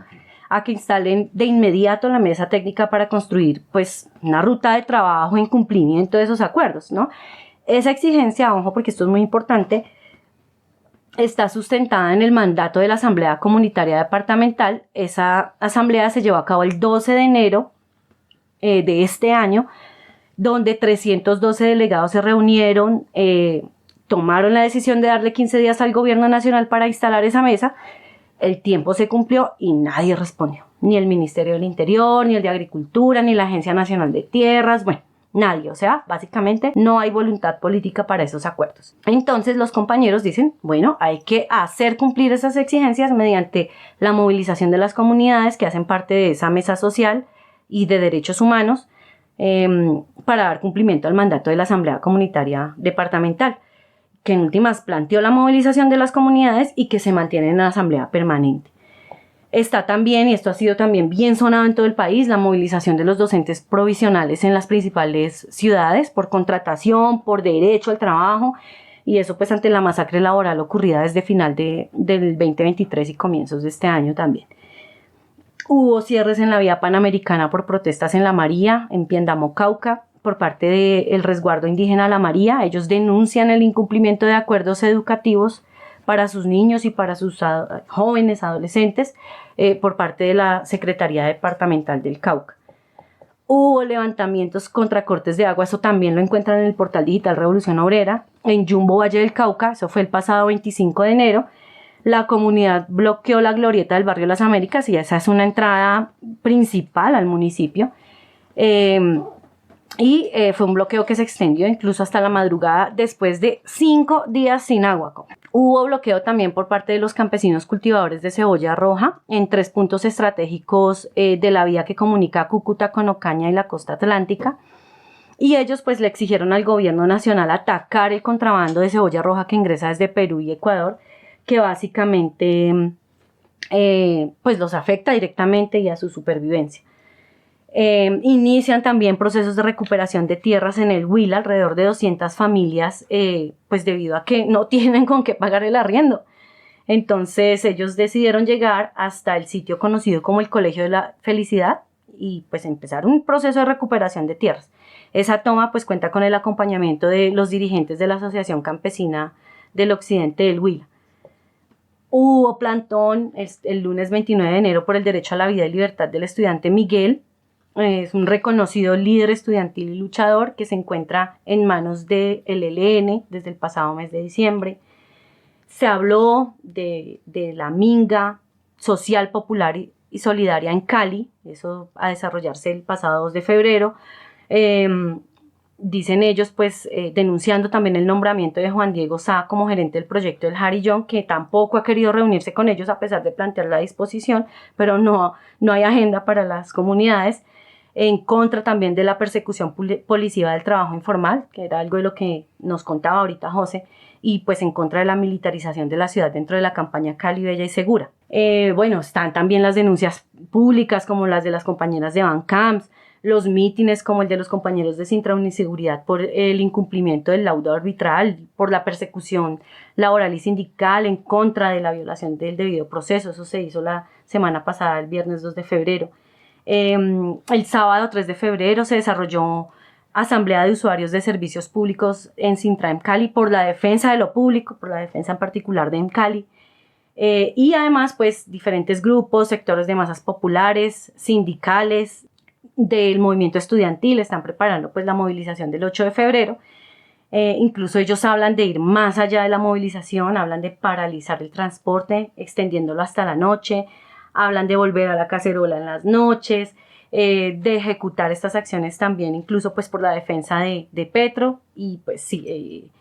A que instalen de inmediato la mesa técnica para construir, pues, una ruta de trabajo en cumplimiento de esos acuerdos, ¿no? Esa exigencia, ojo, porque esto es muy importante, está sustentada en el mandato de la Asamblea Comunitaria Departamental. Esa asamblea se llevó a cabo el 12 de enero de este año, donde 312 delegados se reunieron, tomaron la decisión de darle 15 días al gobierno nacional para instalar esa mesa. El tiempo se cumplió y nadie respondió, ni el Ministerio del Interior, ni el de Agricultura, ni la Agencia Nacional de Tierras, bueno, nadie. O sea, básicamente no hay voluntad política para esos acuerdos. Entonces los compañeros dicen, bueno, hay que hacer cumplir esas exigencias mediante la movilización de las comunidades que hacen parte de esa mesa social y de derechos humanos para dar cumplimiento al mandato de la Asamblea Comunitaria Departamental, que en últimas planteó la movilización de las comunidades y que se mantiene en la asamblea permanente. Está también, y esto ha sido también bien sonado en todo el país, la movilización de los docentes provisionales en las principales ciudades por contratación, por derecho al trabajo, y eso pues ante la masacre laboral ocurrida desde final del 2023 y comienzos de este año también. Hubo cierres en la vía panamericana por protestas en La María, en Piendamó, Cauca, por parte del resguardo indígena La María. Ellos denuncian el incumplimiento de acuerdos educativos para sus niños y para sus jóvenes, adolescentes, por parte de la Secretaría Departamental del Cauca. Hubo levantamientos contra cortes de agua, eso también lo encuentran en el portal digital Revolución Obrera, en Yumbo, Valle del Cauca, eso fue el pasado 25 de enero. La comunidad bloqueó la glorieta del barrio Las Américas y esa es una entrada principal al municipio. Fue un bloqueo que se extendió incluso hasta la madrugada después de 5 días sin agua. Hubo bloqueo también por parte de los campesinos cultivadores de cebolla roja en 3 puntos estratégicos de la vía que comunica Cúcuta con Ocaña y la costa atlántica. Y ellos pues le exigieron al gobierno nacional atacar el contrabando de cebolla roja que ingresa desde Perú y Ecuador, que básicamente pues los afecta directamente y a su supervivencia. Inician también procesos de recuperación de tierras en el Huila, alrededor de 200 familias, pues debido a que no tienen con qué pagar el arriendo. Entonces ellos decidieron llegar hasta el sitio conocido como el Colegio de la Felicidad y pues empezar un proceso de recuperación de tierras. Esa toma pues cuenta con el acompañamiento de los dirigentes de la Asociación Campesina del Occidente del Huila. Hubo plantón el lunes 29 de enero por el derecho a la vida y libertad del estudiante Miguel. Es un reconocido líder estudiantil y luchador que se encuentra en manos del ELN desde el pasado mes de diciembre. Se habló de la minga social, popular y solidaria en Cali, eso a desarrollarse el pasado 2 de febrero. Dicen ellos, pues, denunciando también el nombramiento de Juan Diego Sá como gerente del proyecto del Jarillón, que tampoco ha querido reunirse con ellos a pesar de plantear la disposición, pero no hay agenda para las comunidades. En contra también de la persecución policiva del trabajo informal, que era algo de lo que nos contaba ahorita José, y pues en contra de la militarización de la ciudad dentro de la campaña Cali Bella y Segura. Están también las denuncias públicas como las de las compañeras de Bancamps, los mítines como el de los compañeros de Sintra Uniseguridad por el incumplimiento del laudo arbitral, por la persecución laboral y sindical en contra de la violación del debido proceso. Eso se hizo la semana pasada, el viernes 2 de febrero. El sábado 3 de febrero se desarrolló asamblea de usuarios de servicios públicos en Sintra Cali por la defensa de lo público, por la defensa en particular de Cali. Y además pues diferentes grupos, sectores de masas populares, sindicales, del movimiento estudiantil están preparando pues la movilización del 8 de febrero. Incluso ellos hablan de ir más allá de la movilización, hablan de paralizar el transporte, extendiéndolo hasta la noche, hablan de volver a la cacerola en las noches, de ejecutar estas acciones también, incluso pues por la defensa de Petro. Y pues sí,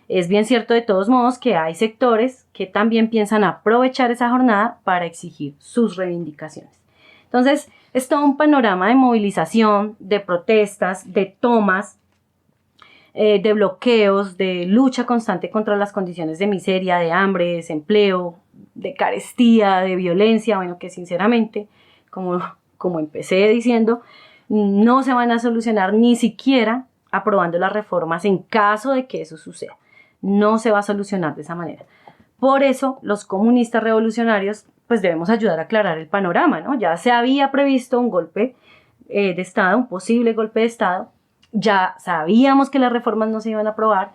es bien cierto de todos modos que hay sectores que también piensan aprovechar esa jornada para exigir sus reivindicaciones. Entonces, es todo un panorama de movilización, de protestas, de tomas, de bloqueos, de lucha constante contra las condiciones de miseria, de hambre, de desempleo, de carestía, de violencia, bueno, que sinceramente, como empecé diciendo, no se van a solucionar ni siquiera aprobando las reformas en caso de que eso suceda. No se va a solucionar de esa manera. Por eso, los comunistas revolucionarios, pues debemos ayudar a aclarar el panorama, ¿no? Ya se había previsto un golpe de Estado, un posible golpe de Estado. Ya sabíamos que las reformas no se iban a aprobar,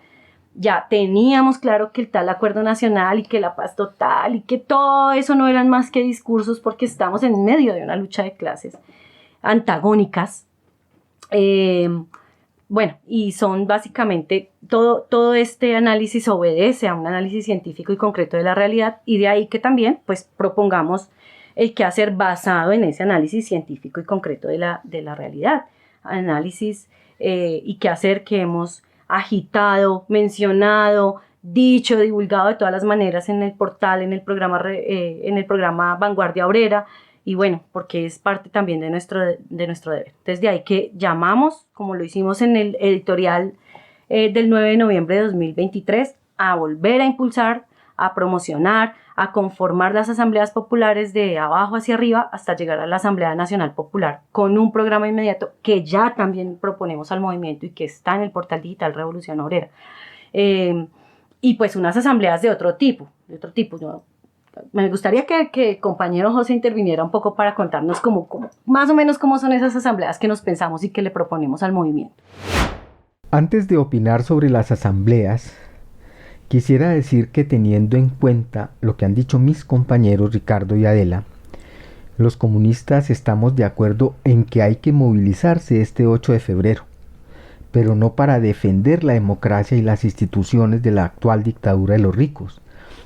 ya teníamos claro que el tal acuerdo nacional y que la paz total y que todo eso no eran más que discursos porque estamos en medio de una lucha de clases antagónicas. Bueno, y son básicamente, todo este análisis obedece a un análisis científico y concreto de la realidad, y de ahí que también pues propongamos el quehacer basado en ese análisis científico y concreto de la realidad. Análisis y quehacer que hemos agitado, mencionado, dicho, divulgado de todas las maneras en el portal, en el programa Vanguardia Obrera, y bueno, porque es parte también de nuestro deber. Entonces de ahí que llamamos, como lo hicimos en el editorial del 9 de noviembre de 2023, a volver a impulsar, a promocionar, a conformar las asambleas populares de abajo hacia arriba hasta llegar a la Asamblea Nacional Popular con un programa inmediato que ya también proponemos al movimiento y que está en el portal digital Revolución Obrera. Y pues unas asambleas de otro tipo, ¿no? Me gustaría que el compañero José interviniera un poco para contarnos más o menos cómo son esas asambleas que nos pensamos y que le proponemos al movimiento. Antes de opinar sobre las asambleas, quisiera decir que teniendo en cuenta lo que han dicho mis compañeros Ricardo y Adela, los comunistas estamos de acuerdo en que hay que movilizarse este 8 de febrero, pero no para defender la democracia y las instituciones de la actual dictadura de los ricos,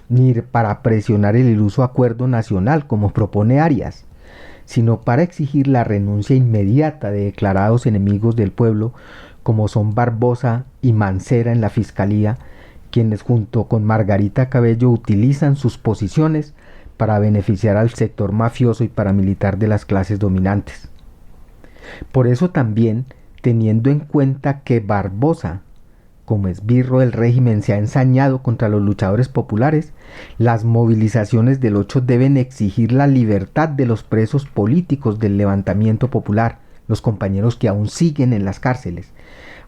ni para presionar el iluso acuerdo nacional como propone Arias, sino para exigir la renuncia inmediata de declarados enemigos del pueblo como son Barbosa y Mancera en la Fiscalía, quienes junto con Margarita Cabello utilizan sus posiciones para beneficiar al sector mafioso y paramilitar de las clases dominantes. Por eso también, teniendo en cuenta que Barbosa, como esbirro del régimen, se ha ensañado contra los luchadores populares, las movilizaciones del 8 deben exigir la libertad de los presos políticos del levantamiento popular, los compañeros que aún siguen en las cárceles.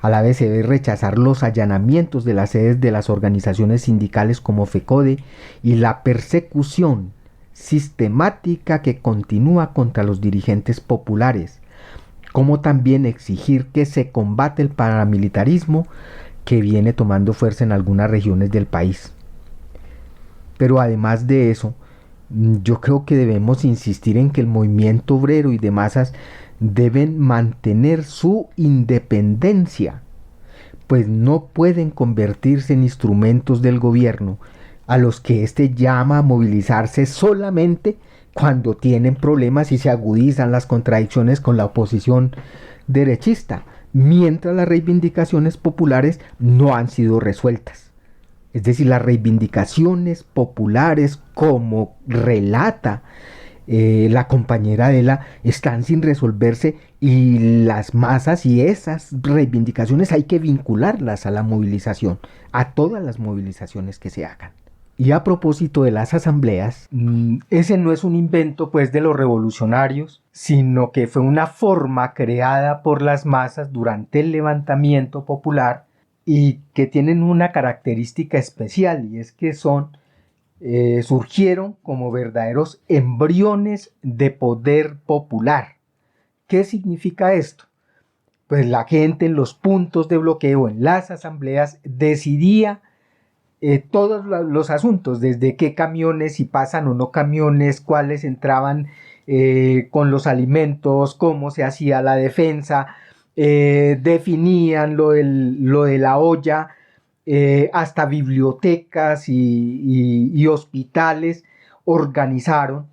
A la vez se debe rechazar los allanamientos de las sedes de las organizaciones sindicales como FECODE y la persecución sistemática que continúa contra los dirigentes populares, como también exigir que se combate el paramilitarismo que viene tomando fuerza en algunas regiones del país. Pero además de eso, yo creo que debemos insistir en que el movimiento obrero y de masas deben mantener su independencia, pues no pueden convertirse en instrumentos del gobierno a los que éste llama a movilizarse solamente cuando tienen problemas y se agudizan las contradicciones con la oposición derechista, mientras las reivindicaciones populares no han sido resueltas. Es decir, las reivindicaciones populares, como relata la compañera Adela, están sin resolverse, y las masas y esas reivindicaciones hay que vincularlas a la movilización, a todas las movilizaciones que se hagan. Y a propósito de las asambleas, ese no es un invento pues de los revolucionarios, sino que fue una forma creada por las masas durante el levantamiento popular y que tienen una característica especial, y es que surgieron como verdaderos embriones de poder popular. ¿Qué significa esto? Pues la gente en los puntos de bloqueo, en las asambleas, decidía todos los asuntos, desde qué camiones, si pasan o no camiones, cuáles entraban con los alimentos, cómo se hacía la defensa, definían lo de la olla, hasta bibliotecas y hospitales organizaron,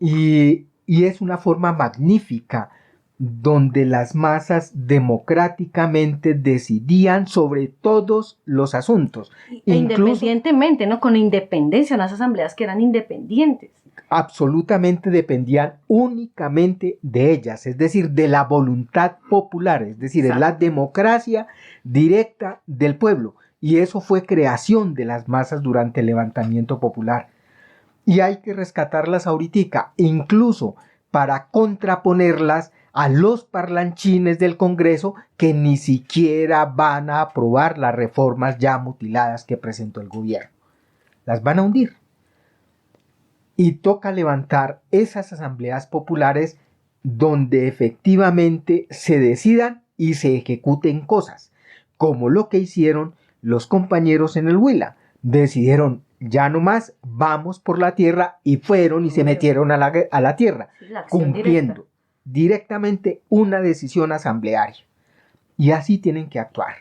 y es una forma magnífica donde las masas democráticamente decidían sobre todos los asuntos. Independientemente, ¿no? Con independencia, unas asambleas que eran independientes. Absolutamente dependían únicamente de ellas, es decir, de la voluntad popular, es decir, es la democracia directa del pueblo. Y eso fue creación de las masas durante el levantamiento popular. Y hay que rescatarlas ahorita, incluso para contraponerlas a los parlanchines del Congreso que ni siquiera van a aprobar las reformas ya mutiladas que presentó el gobierno. Las van a hundir. Y toca levantar esas asambleas populares donde efectivamente se decidan y se ejecuten cosas, como lo que hicieron los compañeros en el Huila. Decidieron, ya no más, vamos por la tierra, y fueron y se metieron a la tierra, cumpliendo directamente una decisión asamblearia. Y así tienen que actuar.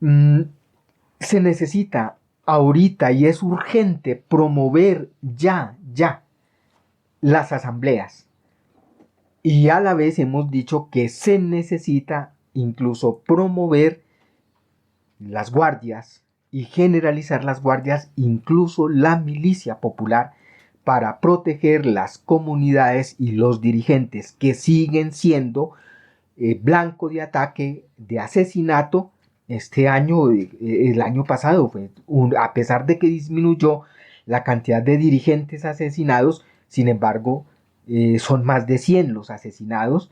Se necesita ahorita, y es urgente, promover ya las asambleas. Y a la vez hemos dicho que se necesita incluso promover las guardias y generalizar las guardias, incluso la milicia popular, para proteger las comunidades y los dirigentes que siguen siendo blanco de ataque, de asesinato. Este año, el año pasado, a pesar de que disminuyó la cantidad de dirigentes asesinados, sin embargo, son más de 100 los asesinados,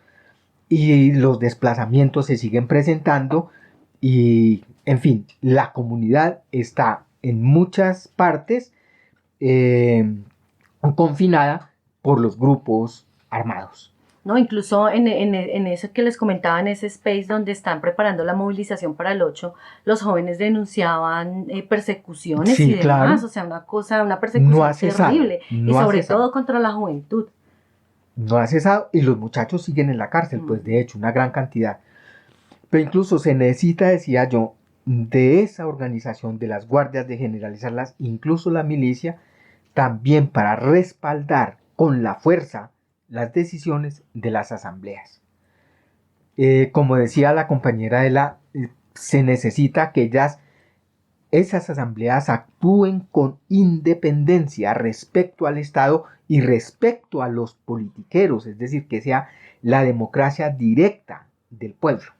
y los desplazamientos se siguen presentando, y en fin, la comunidad está en muchas partes confinada por los grupos armados. No, incluso en eso que les comentaba, en ese space donde están preparando la movilización para el 8, los jóvenes denunciaban persecuciones y demás, claro. O sea, una persecución terrible, y sobre todo contra la juventud. No ha cesado, y los muchachos siguen en la cárcel, pues de hecho, una gran cantidad. Pero incluso se necesita, decía yo, de esa organización de las guardias, de generalizarlas, incluso la milicia, también para respaldar con la fuerza las decisiones de las asambleas. Como decía la compañera se necesita que esas asambleas actúen con independencia respecto al Estado y respecto a los politiqueros, es decir, que sea la democracia directa del pueblo.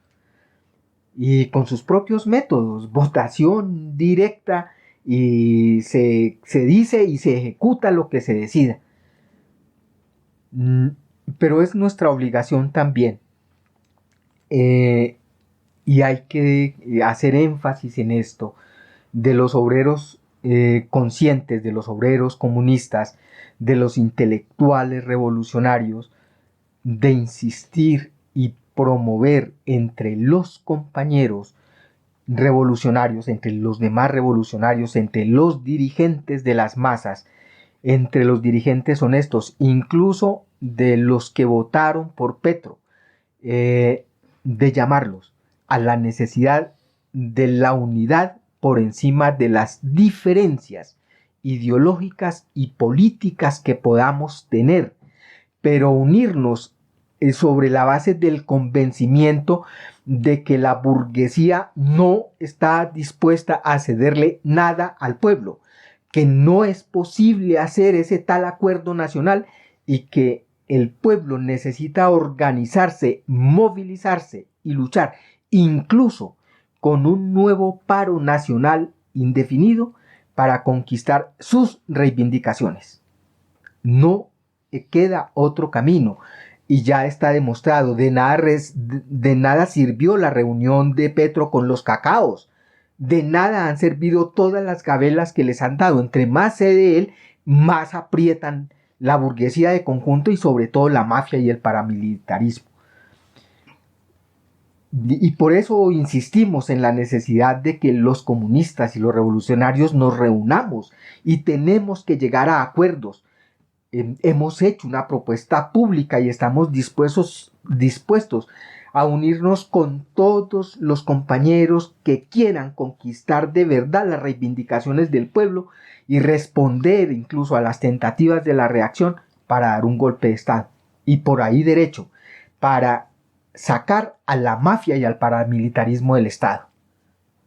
Y con sus propios métodos, votación directa, y se dice y se ejecuta lo que se decida. Pero es nuestra obligación también, y hay que hacer énfasis en esto, de los obreros conscientes, de los obreros comunistas, de los intelectuales revolucionarios, de insistir y promover entre los compañeros revolucionarios, entre los demás revolucionarios, entre los dirigentes de las masas, entre los dirigentes honestos, incluso de los que votaron por Petro, de llamarlos a la necesidad de la unidad por encima de las diferencias ideológicas y políticas que podamos tener, pero unirnos sobre la base del convencimiento de que la burguesía no está dispuesta a cederle nada al pueblo, que no es posible hacer ese tal acuerdo nacional, y que el pueblo necesita organizarse, movilizarse y luchar, incluso con un nuevo paro nacional indefinido, para conquistar sus reivindicaciones. No queda otro camino, y ya está demostrado. De nada sirvió la reunión de Petro con los cacaos, de nada han servido todas las gabelas que les han dado. Entre más cede él, más aprietan la burguesía de conjunto, y sobre todo la mafia y el paramilitarismo. Y por eso insistimos en la necesidad de que los comunistas y los revolucionarios nos reunamos, y tenemos que llegar a acuerdos. Hemos hecho una propuesta pública y estamos dispuestos a unirnos con todos los compañeros que quieran conquistar de verdad las reivindicaciones del pueblo y responder incluso a las tentativas de la reacción para dar un golpe de Estado. y por ahí derecho para sacar a la mafia y al paramilitarismo del Estado.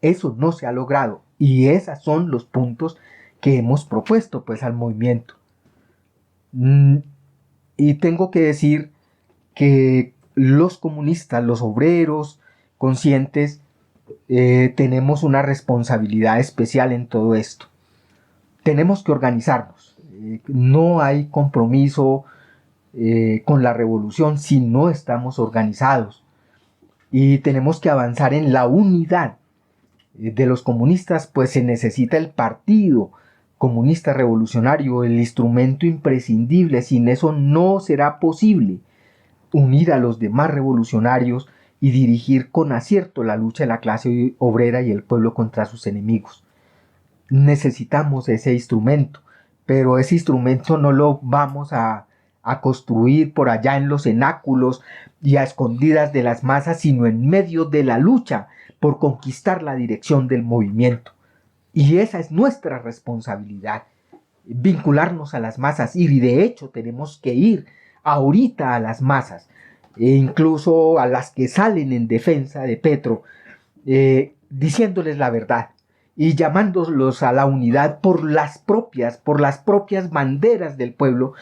Eso no se ha logrado y esos son los puntos que hemos propuesto pues al movimiento. Y tengo que decir que los comunistas, los obreros conscientes, tenemos una responsabilidad especial en todo esto. Tenemos que organizarnos. No hay compromiso con la revolución si no estamos organizados. Y tenemos que avanzar en la unidad de los comunistas, pues se necesita el partido comunista revolucionario, el instrumento imprescindible. Sin eso no será posible unir a los demás revolucionarios y dirigir con acierto la lucha de la clase obrera y el pueblo contra sus enemigos. Necesitamos ese instrumento, pero ese instrumento no lo vamos a construir por allá en los cenáculos y a escondidas de las masas, sino en medio de la lucha por conquistar la dirección del movimiento. Y esa es nuestra responsabilidad, vincularnos a las masas, y de hecho tenemos que ir ahorita a las masas, e incluso a las que salen en defensa de Petro, diciéndoles la verdad y llamándolos a la unidad por las propias banderas del pueblo,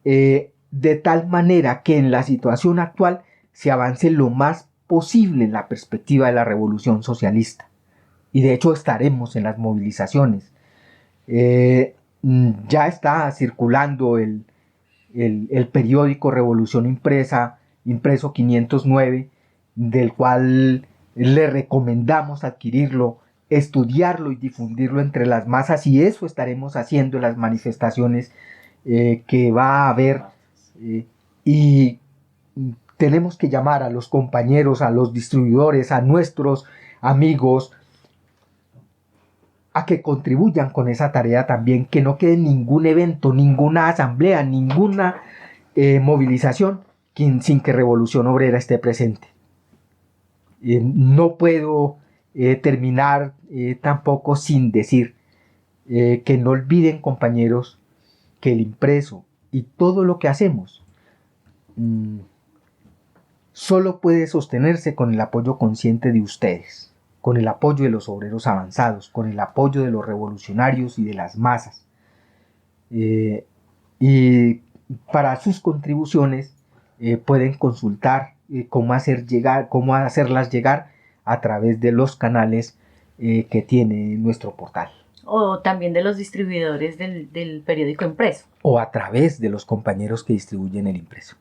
de tal manera que en la situación actual se avance lo más posible en la perspectiva de la revolución socialista. Y de hecho estaremos en las movilizaciones. Ya está circulando el periódico Revolución impreso 509, del cual le recomendamos adquirirlo, estudiarlo y difundirlo entre las masas, y eso estaremos haciendo en las manifestaciones que va a haber, y tenemos que llamar a los compañeros, a los distribuidores, a nuestros amigos, a que contribuyan con esa tarea también, que no quede ningún evento, ninguna asamblea, ninguna movilización sin que Revolución Obrera esté presente. No puedo terminar tampoco sin decir que no olviden, compañeros, que el impreso y todo lo que hacemos solo puede sostenerse con el apoyo consciente de ustedes, con el apoyo de los obreros avanzados, con el apoyo de los revolucionarios y de las masas. Y para sus contribuciones pueden consultar cómo hacerlas llegar a través de los canales que tiene nuestro portal. O también de los distribuidores del periódico impreso. O a través de los compañeros que distribuyen el impreso.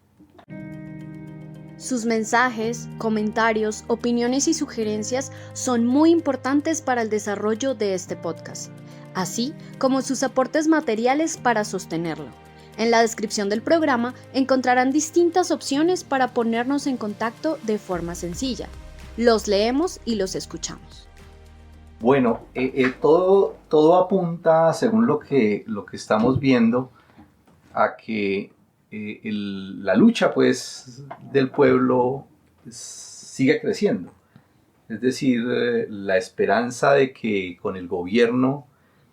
Sus mensajes, comentarios, opiniones y sugerencias son muy importantes para el desarrollo de este podcast, así como sus aportes materiales para sostenerlo. En la descripción del programa encontrarán distintas opciones para ponernos en contacto de forma sencilla. Los leemos y los escuchamos. Bueno, todo apunta, según lo que estamos viendo, a que la lucha pues del pueblo sigue creciendo. Es decir, la esperanza de que con el gobierno,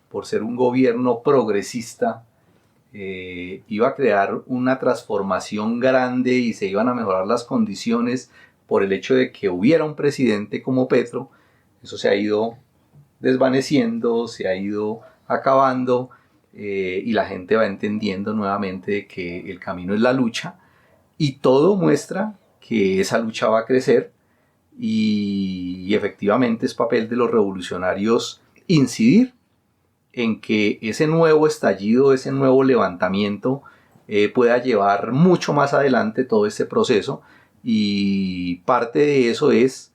por ser un gobierno progresista, iba a crear una transformación grande y se iban a mejorar las condiciones por el hecho de que hubiera un presidente como Petro. Eso se ha ido desvaneciendo, se ha ido acabando, y la gente va entendiendo nuevamente que el camino es la lucha, y todo muestra que esa lucha va a crecer, y efectivamente es papel de los revolucionarios incidir en que ese nuevo estallido, ese nuevo levantamiento pueda llevar mucho más adelante todo este proceso, y parte de eso es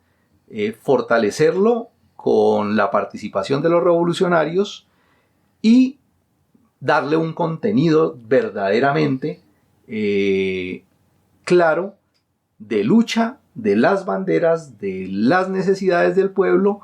fortalecerlo con la participación de los revolucionarios y darle un contenido verdaderamente claro de lucha, de las banderas, de las necesidades del pueblo,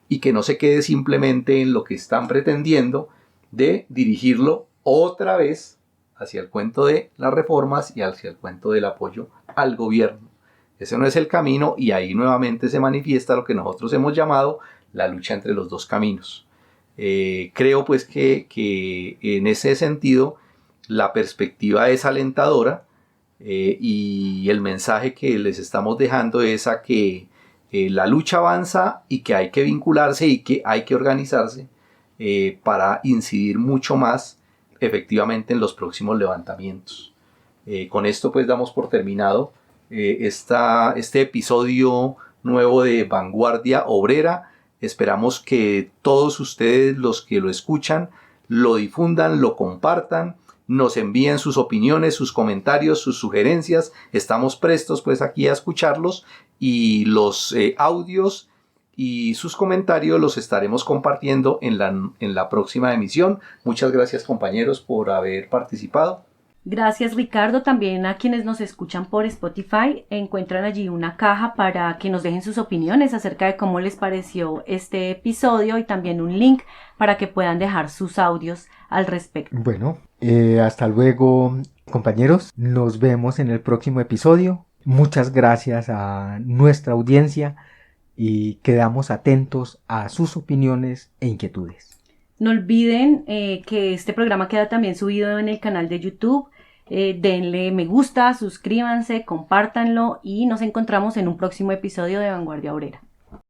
y que no se quede simplemente en lo que están pretendiendo de dirigirlo otra vez hacia el cuento de las reformas y hacia el cuento del apoyo al gobierno. Ese no es el camino, y ahí nuevamente se manifiesta lo que nosotros hemos llamado la lucha entre los dos caminos. Creo pues que en ese sentido la perspectiva es alentadora, y el mensaje que les estamos dejando es a que la lucha avanza y que hay que vincularse y que hay que organizarse para incidir mucho más efectivamente en los próximos levantamientos. Con esto pues damos por terminado este episodio nuevo de Vanguardia Obrera. Esperamos que todos ustedes, los que lo escuchan, lo difundan, lo compartan, nos envíen sus opiniones, sus comentarios, sus sugerencias. Estamos prestos pues aquí a escucharlos, y los audios y sus comentarios los estaremos compartiendo en la próxima emisión. Muchas gracias, compañeros, por haber participado. Gracias, Ricardo. También a quienes nos escuchan por Spotify, encuentran allí una caja para que nos dejen sus opiniones acerca de cómo les pareció este episodio, y también un link para que puedan dejar sus audios al respecto. Bueno, hasta luego, compañeros. Nos vemos en el próximo episodio. Muchas gracias a nuestra audiencia y quedamos atentos a sus opiniones e inquietudes. No olviden que este programa queda también subido en el canal de YouTube. Denle me gusta, suscríbanse, compártanlo, y nos encontramos en un próximo episodio de Vanguardia Obrera.